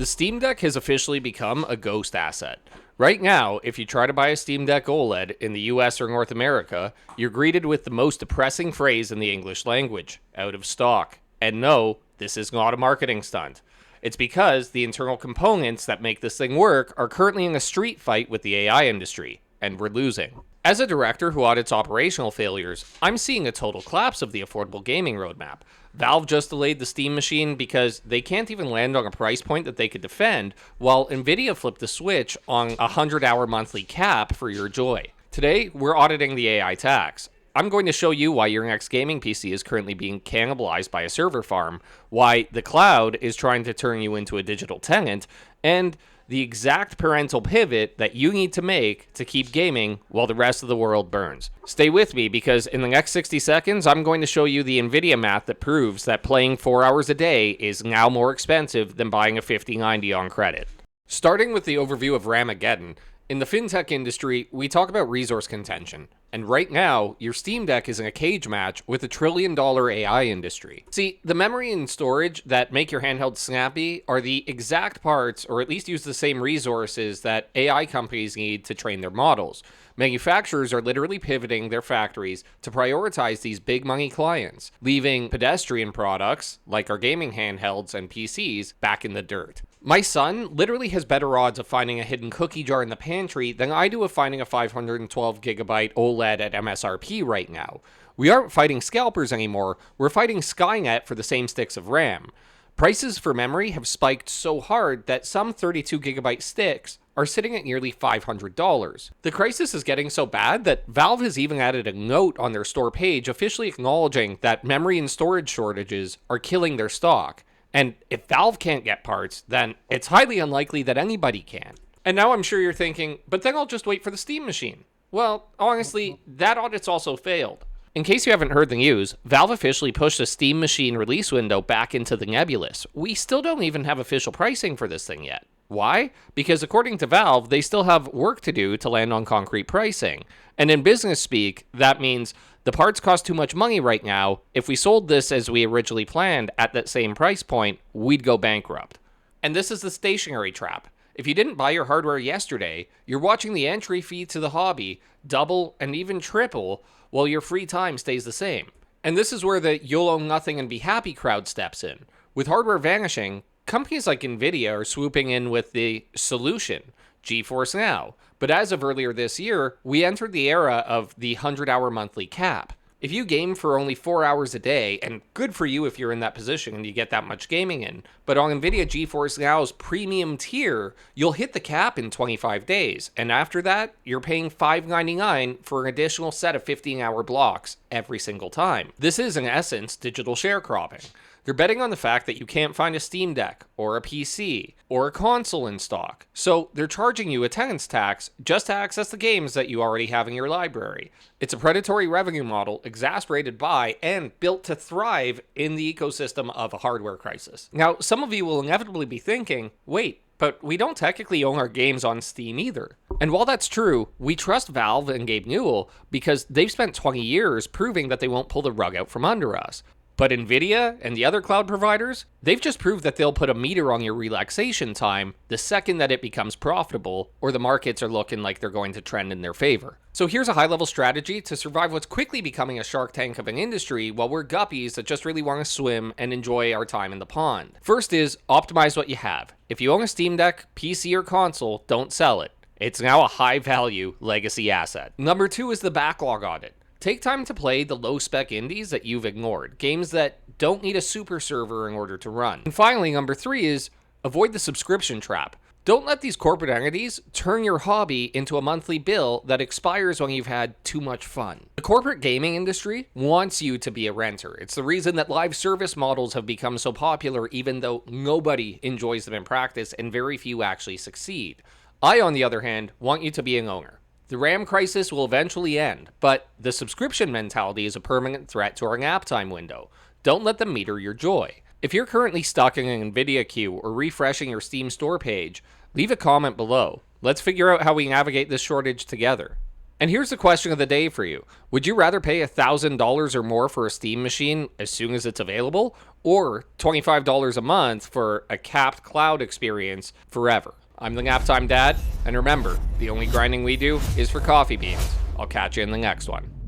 The Steam Deck has officially become a ghost asset. Right now, if you try to buy a Steam Deck OLED in the US or North America, you're greeted with the most depressing phrase in the English language: out of stock. And no, this is not a marketing stunt. It's because the internal components that make this thing work are currently in a street fight with the AI industry, and we're losing. As a director who audits operational failures, I'm seeing a total collapse of the affordable gaming roadmap. Valve just delayed the Steam machine because they can't even land on a price point that they could defend, while Nvidia flipped the switch on a 100-hour monthly cap for your joy. Today, we're auditing the AI tax. I'm going to show you why your next gaming PC is currently being cannibalized by a server farm, why the cloud is trying to turn you into a digital tenant, and the exact parental pivot that you need to make to keep gaming while the rest of the world burns. Stay with me, because in the next 60 seconds, I'm going to show you the Nvidia math that proves that playing 4 hours a day is now more expensive than buying a 5090 on credit. Starting with the overview of Ramageddon, in the fintech industry, we talk about resource contention. And right now, your Steam Deck is in a cage match with a $1 trillion AI industry. See, the memory and storage that make your handheld snappy are the exact parts, or at least use the same resources, that AI companies need to train their models. Manufacturers are literally pivoting their factories to prioritize these big money clients, leaving pedestrian products, like our gaming handhelds and PCs, back in the dirt. My son literally has better odds of finding a hidden cookie jar in the pantry than I do of finding a 512GB OLED at MSRP right now. We aren't fighting scalpers anymore, we're fighting Skynet for the same sticks of RAM. Prices for memory have spiked so hard that some 32GB sticks are sitting at nearly $500. The crisis is getting so bad that Valve has even added a note on their store page officially acknowledging that memory and storage shortages are killing their stock. And if Valve can't get parts, then it's highly unlikely that anybody can. And now I'm sure you're thinking, but then I'll just wait for the Steam machine. Well, honestly, that audit's also failed. In case you haven't heard the news, Valve officially pushed the Steam machine release window back into the nebulous. We still don't even have official pricing for this thing yet. Why? Because according to Valve, they still have work to do to land on concrete pricing. And in business speak, that means the parts cost too much money right now. If we sold this as we originally planned at that same price point, we'd go bankrupt. And this is the stationary trap. If you didn't buy your hardware yesterday, you're watching the entry fee to the hobby double and even triple while your free time stays the same. And this is where the you'll own nothing and be happy crowd steps in. With hardware vanishing, companies like Nvidia are swooping in with the solution, GeForce Now. But as of earlier this year, we entered the era of the 100-hour monthly cap. If you game for only 4 hours a day, and good for you if you're in that position and you get that much gaming in, but on Nvidia GeForce Now's premium tier, you'll hit the cap in 25 days, and after that, you're paying $5.99 for an additional set of 15-hour blocks every single time. This is, in essence, digital sharecropping. They're betting on the fact that you can't find a Steam Deck, or a PC, or a console in stock. So they're charging you a tenant's tax just to access the games that you already have in your library. It's a predatory revenue model exasperated by and built to thrive in the ecosystem of a hardware crisis. Now, some of you will inevitably be thinking, wait, but we don't technically own our games on Steam either. And while that's true, we trust Valve and Gabe Newell because they've spent 20 years proving that they won't pull the rug out from under us. But Nvidia and the other cloud providers, they've just proved that they'll put a meter on your relaxation time the second that it becomes profitable or the markets are looking like they're going to trend in their favor. So here's a high-level strategy to survive what's quickly becoming a shark tank of an industry while we're guppies that just really want to swim and enjoy our time in the pond. First is optimize what you have. If you own a Steam Deck, PC, or console, don't sell it. It's now a high-value legacy asset. Number 2 is the backlog audit. Take time to play the low-spec indies that you've ignored, games that don't need a super server in order to run. And finally, number 3 is avoid the subscription trap. Don't let these corporate entities turn your hobby into a monthly bill that expires when you've had too much fun. The corporate gaming industry wants you to be a renter. It's the reason that live service models have become so popular, even though nobody enjoys them in practice and very few actually succeed. I, on the other hand, want you to be an owner. The RAM crisis will eventually end, but the subscription mentality is a permanent threat to our Naptime window. Don't let them meter your joy. If you're currently stuck in an Nvidia queue or refreshing your Steam store page, leave a comment below. Let's figure out how we navigate this shortage together. And here's the question of the day for you. Would you rather pay $1,000 or more for a Steam machine as soon as it's available, or $25 a month for a capped cloud experience forever? I'm the Naptime Dad, and remember, the only grinding we do is for coffee beans. I'll catch you in the next one.